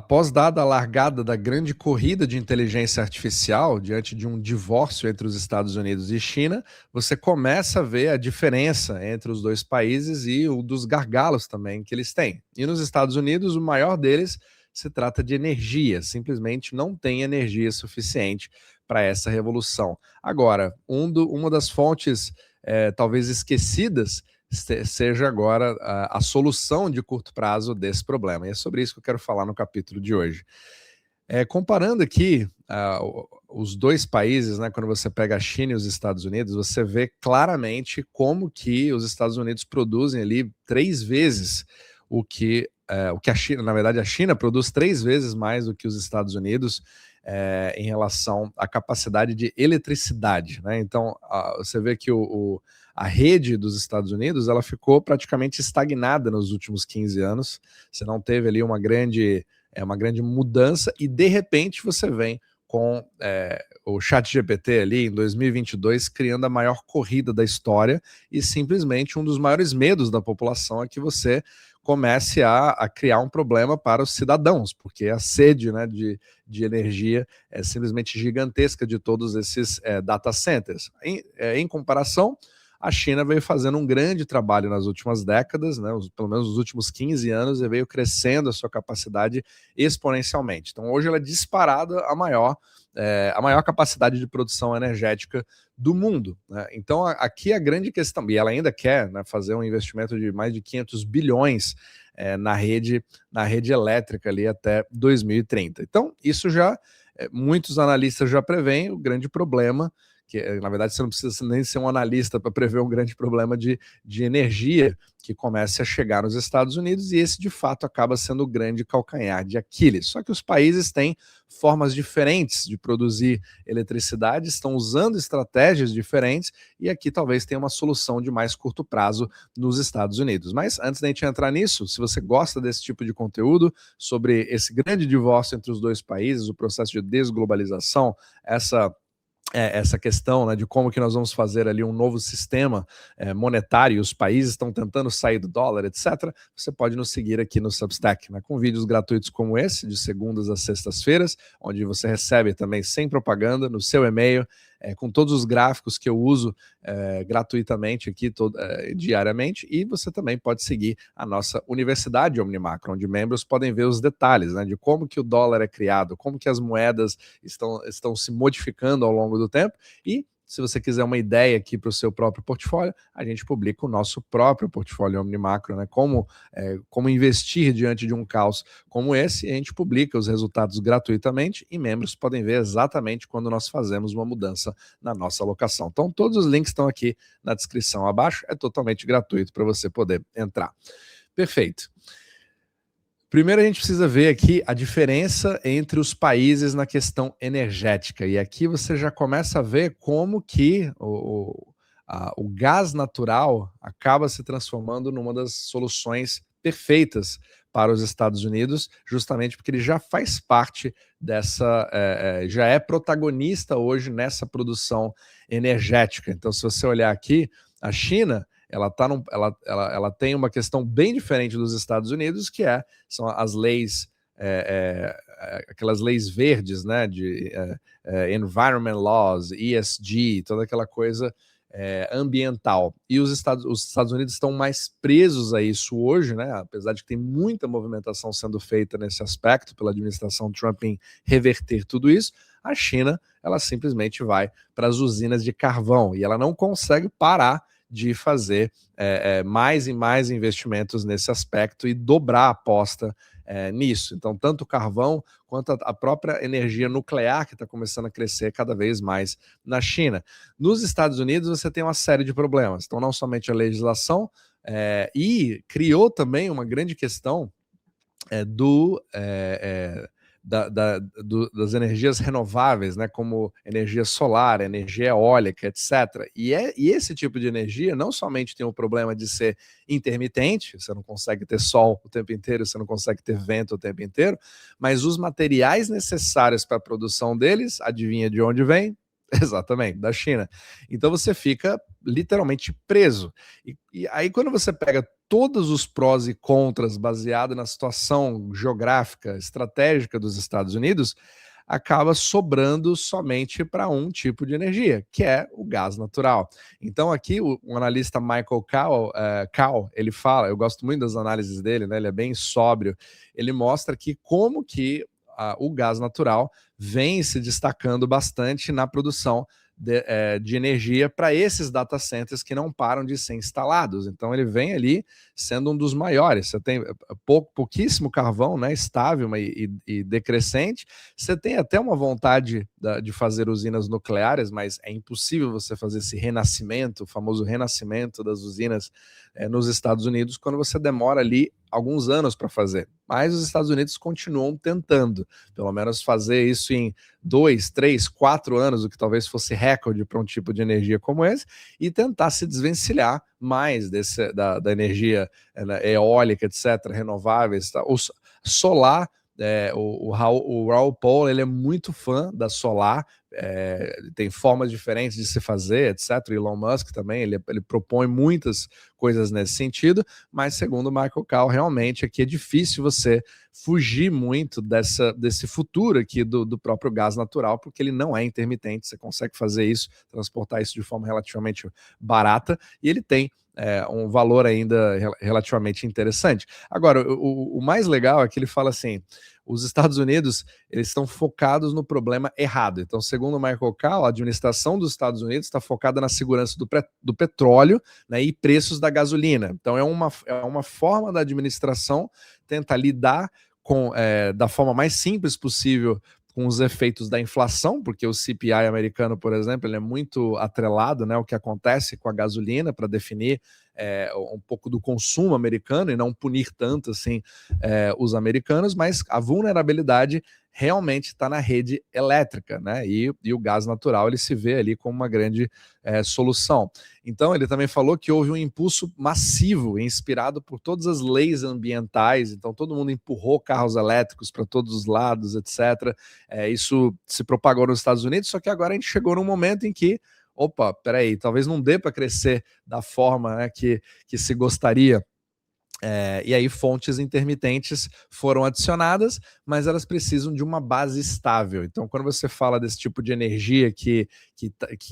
Após dada a largada da grande corrida de inteligência artificial, diante de um divórcio entre os Estados Unidos e China, você começa a ver a diferença entre os dois países e um dos gargalos também que eles têm. E nos Estados Unidos, o maior deles se trata de energia, simplesmente não tem energia suficiente para essa revolução. Agora, uma das fontes talvez esquecidas seja agora a solução de curto prazo desse problema. E é sobre isso que eu quero falar no capítulo de hoje. Comparando aqui os dois países, né, quando você pega a China e os Estados Unidos, você vê claramente como que os Estados Unidos produzem ali 3 vezes o que a China, na verdade a China produz 3 vezes mais do que os Estados Unidos em relação à capacidade de eletricidade, né? Então você vê que a rede dos Estados Unidos ela ficou praticamente estagnada nos últimos 15 anos, você não teve ali uma grande mudança e de repente você vem com o ChatGPT ali em 2022 criando a maior corrida da história e simplesmente um dos maiores medos da população é que você comece a criar um problema para os cidadãos, porque a sede, né, de energia é simplesmente gigantesca de todos esses data centers. Em comparação, a China veio fazendo um grande trabalho nas últimas décadas, né, pelo menos nos últimos 15 anos, e veio crescendo a sua capacidade exponencialmente. Então, hoje ela é disparada a maior capacidade de produção energética do mundo, né? Então, aqui a grande questão, e ela ainda quer, né, fazer um investimento de mais de 500 bilhões na rede elétrica ali até 2030. Então, isso já, muitos analistas já preveem o grande problema, que na verdade você não precisa nem ser um analista para prever um grande problema de energia que comece a chegar nos Estados Unidos, e esse de fato acaba sendo o grande calcanhar de Aquiles. Só que os países têm formas diferentes de produzir eletricidade, estão usando estratégias diferentes, e aqui talvez tenha uma solução de mais curto prazo nos Estados Unidos. Mas antes da gente entrar nisso, se você gosta desse tipo de conteúdo, sobre esse grande divórcio entre os dois países, o processo de desglobalização, essa questão, né, de como que nós vamos fazer ali um novo sistema monetário, os países estão tentando sair do dólar, etc., você pode nos seguir aqui no Substack, né, com vídeos gratuitos como esse, de segundas às sextas-feiras, onde você recebe também sem propaganda no seu e-mail, com todos os gráficos que eu uso gratuitamente aqui diariamente, e você também pode seguir a nossa Universidade Omnimacro, onde membros podem ver os detalhes, né, de como que o dólar é criado, como que as moedas estão se modificando ao longo do tempo, e se você quiser uma ideia aqui para o seu próprio portfólio, a gente publica o nosso próprio portfólio Omnimacro, né? Como investir diante de um caos como esse, e a gente publica os resultados gratuitamente e membros podem ver exatamente quando nós fazemos uma mudança na nossa alocação. Então, todos os links estão aqui na descrição abaixo, é totalmente gratuito para você poder entrar. Perfeito. Primeiro a gente precisa ver aqui a diferença entre os países na questão energética, e aqui você já começa a ver como que o gás natural acaba se transformando numa das soluções perfeitas para os Estados Unidos, justamente porque ele já faz parte já é protagonista hoje nessa produção energética. Então, se você olhar aqui, a China ela tem uma questão bem diferente dos Estados Unidos, que são as leis, aquelas leis verdes, né, de environment laws, ESG, toda aquela coisa ambiental. E os Estados Unidos estão mais presos a isso hoje, né, apesar de que tem muita movimentação sendo feita nesse aspecto pela administração Trump em reverter tudo isso. A China, ela simplesmente vai para as usinas de carvão e ela não consegue parar de fazer mais e mais investimentos nesse aspecto e dobrar a aposta nisso. Então, tanto o carvão quanto a própria energia nuclear que está começando a crescer cada vez mais na China. Nos Estados Unidos, você tem uma série de problemas. Então, não somente a legislação, e criou também uma grande questão das energias renováveis, né, como energia solar, energia eólica, etc. E esse tipo de energia não somente tem o problema de ser intermitente, você não consegue ter sol o tempo inteiro, você não consegue ter vento o tempo inteiro, mas os materiais necessários para a produção deles, adivinha de onde vem? Exatamente, da China. Então você fica literalmente preso. E aí quando você pega todos os prós e contras baseado na situação geográfica, estratégica dos Estados Unidos, acaba sobrando somente para um tipo de energia, que é o gás natural. Então aqui o analista Michael Cao, ele fala, eu gosto muito das análises dele, né, ele é bem sóbrio, ele mostra que como que o gás natural vem se destacando bastante na produção de energia para esses data centers que não param de ser instalados. Então ele vem ali sendo um dos maiores. Você tem pouquíssimo carvão, né, estável e decrescente. Você tem até uma vontade de fazer usinas nucleares, mas é impossível você fazer esse renascimento, o famoso renascimento das usinas nos Estados Unidos, quando você demora ali alguns anos para fazer. Mas os Estados Unidos continuam tentando, pelo menos fazer isso em 2, 3, 4 anos, o que talvez fosse recorde para um tipo de energia como esse, e tentar se desvencilhar mais da energia eólica, etc., renováveis. Tá? O solar, o Raul Paul, ele é muito fã da solar, tem formas diferentes de se fazer, etc. Elon Musk também, ele propõe muitas coisas nesse sentido, mas segundo o Michael Cao, realmente aqui é difícil você fugir muito desse futuro aqui do próprio gás natural, porque ele não é intermitente, você consegue fazer isso, transportar isso de forma relativamente barata, e ele tem um valor ainda relativamente interessante. Agora, o mais legal é que ele fala assim, os Estados Unidos, eles estão focados no problema errado. Então, segundo o Michael Cao, a administração dos Estados Unidos está focada na segurança do petróleo, né, e preços da gasolina. Então, é uma forma da administração tentar lidar da forma mais simples possível com os efeitos da inflação, porque o CPI americano, por exemplo, ele é muito atrelado, né, o que acontece com a gasolina para definir um pouco do consumo americano e não punir tanto assim os americanos, mas a vulnerabilidade realmente está na rede elétrica, né? E o gás natural ele se vê ali como uma grande solução. Então ele também falou que houve um impulso massivo, inspirado por todas as leis ambientais. Então todo mundo empurrou carros elétricos para todos os lados, etc. Isso se propagou nos Estados Unidos, só que agora a gente chegou num momento em que opa, peraí, talvez não dê para crescer da forma, né, que se gostaria. E aí fontes intermitentes foram adicionadas, mas elas precisam de uma base estável. Então, quando você fala desse tipo de energia que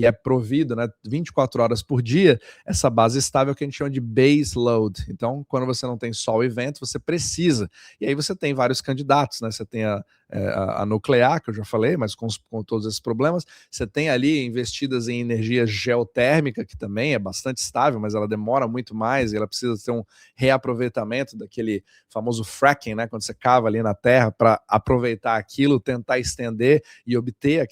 é provido, né, 24 horas por dia, essa base estável é o que a gente chama de base load. Então, quando você não tem sol e vento, você precisa. E aí você tem vários candidatos, né? Você tem a nuclear, que eu já falei, mas com todos esses problemas. Você tem ali investidas em energia geotérmica, que também é bastante estável, mas ela demora muito mais e ela precisa ter um reaproveitamento daquele famoso fracking, né, quando você cava ali na terra para aproveitar aquilo, tentar estender e obter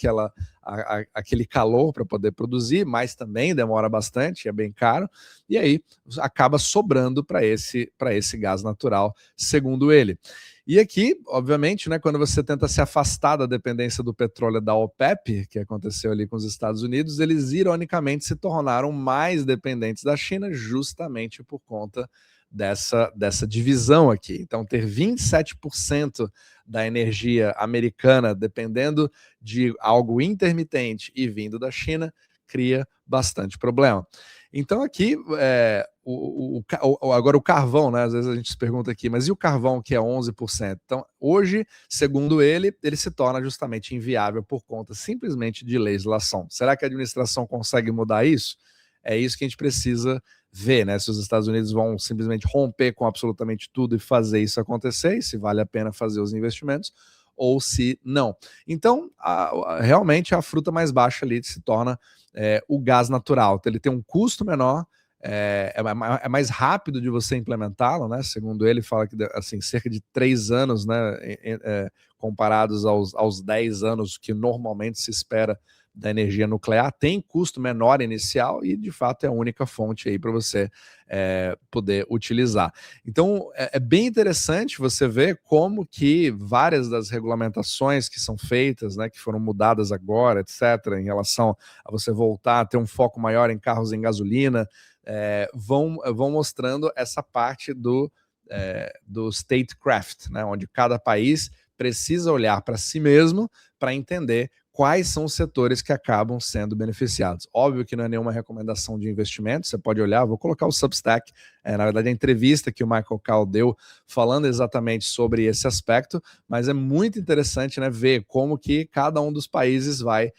aquele calor para poder produzir, mas também demora bastante, é bem caro, e aí acaba sobrando para esse gás natural, segundo ele. E aqui, obviamente, né, quando você tenta se afastar da dependência do petróleo da OPEP, que aconteceu ali com os Estados Unidos, eles ironicamente se tornaram mais dependentes da China justamente por conta dessa divisão aqui. Então, ter 27% da energia americana dependendo de algo intermitente e vindo da China cria bastante problema. Então aqui, agora o carvão, né? Às vezes a gente se pergunta aqui, mas e o carvão que é 11%? Então hoje, segundo ele se torna justamente inviável por conta simplesmente de legislação. Será que a administração consegue mudar isso? É isso que a gente precisa ver, né? Se os Estados Unidos vão simplesmente romper com absolutamente tudo e fazer isso acontecer, e se vale a pena fazer os investimentos, ou se não. Então, realmente a fruta mais baixa ali se torna o gás natural. Então, ele tem um custo menor, é mais rápido de você implementá-lo, né? Segundo ele, fala que assim, cerca de 3 anos, né? Comparados aos 10 anos que normalmente se espera da energia nuclear, tem custo menor inicial e de fato é a única fonte aí para você poder utilizar. Então é bem interessante você ver como que várias das regulamentações que são feitas, né, que foram mudadas agora, etc., em relação a você voltar a ter um foco maior em carros em gasolina, vão mostrando essa parte do statecraft, né, onde cada país precisa olhar para si mesmo para entender quais são os setores que acabam sendo beneficiados. Óbvio que não é nenhuma recomendação de investimento, você pode olhar, vou colocar o Substack, na verdade a entrevista que o Michael Cowell deu falando exatamente sobre esse aspecto, mas é muito interessante, né, ver como que cada um dos países vai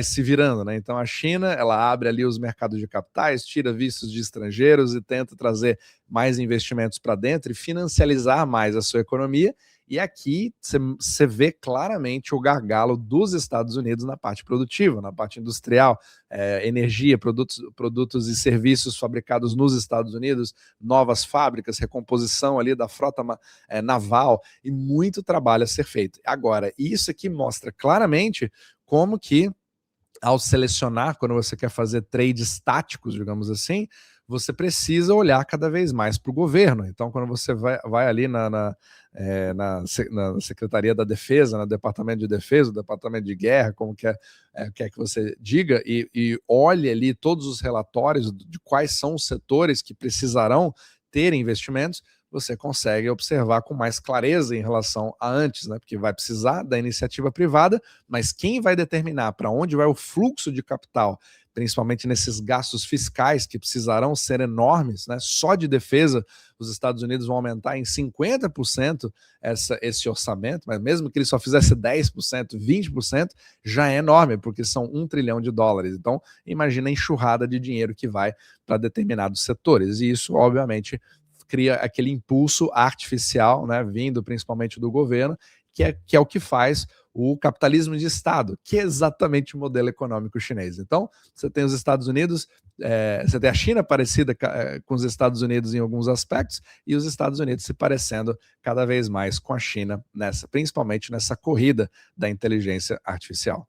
se virando, né? Então a China, ela abre ali os mercados de capitais, tira vistos de estrangeiros e tenta trazer mais investimentos para dentro e financializar mais a sua economia. E aqui você vê claramente o gargalo dos Estados Unidos na parte produtiva, na parte industrial, energia, produtos e serviços fabricados nos Estados Unidos, novas fábricas, recomposição ali da frota naval e muito trabalho a ser feito. Agora, isso aqui mostra claramente como que ao selecionar, quando você quer fazer trades táticos, digamos assim, você precisa olhar cada vez mais para o governo. Então, quando você vai ali na Secretaria da Defesa, no Departamento de Defesa, no Departamento de Guerra, como quer que você diga, e olhe ali todos os relatórios de quais são os setores que precisarão ter investimentos, você consegue observar com mais clareza em relação a antes, né? Porque vai precisar da iniciativa privada, mas quem vai determinar para onde vai o fluxo de capital, principalmente nesses gastos fiscais que precisarão ser enormes, né? Só de defesa, os Estados Unidos vão aumentar em 50% esse orçamento, mas mesmo que ele só fizesse 10%, 20%, já é enorme, porque são $1 trilhão. Então, imagina a enxurrada de dinheiro que vai para determinados setores, e isso, obviamente, cria aquele impulso artificial, né, vindo principalmente do governo, que é o que faz o capitalismo de Estado, que é exatamente o modelo econômico chinês. Então, você tem os Estados Unidos, você tem a China parecida com os Estados Unidos em alguns aspectos, e os Estados Unidos se parecendo cada vez mais com a China, principalmente nessa corrida da inteligência artificial.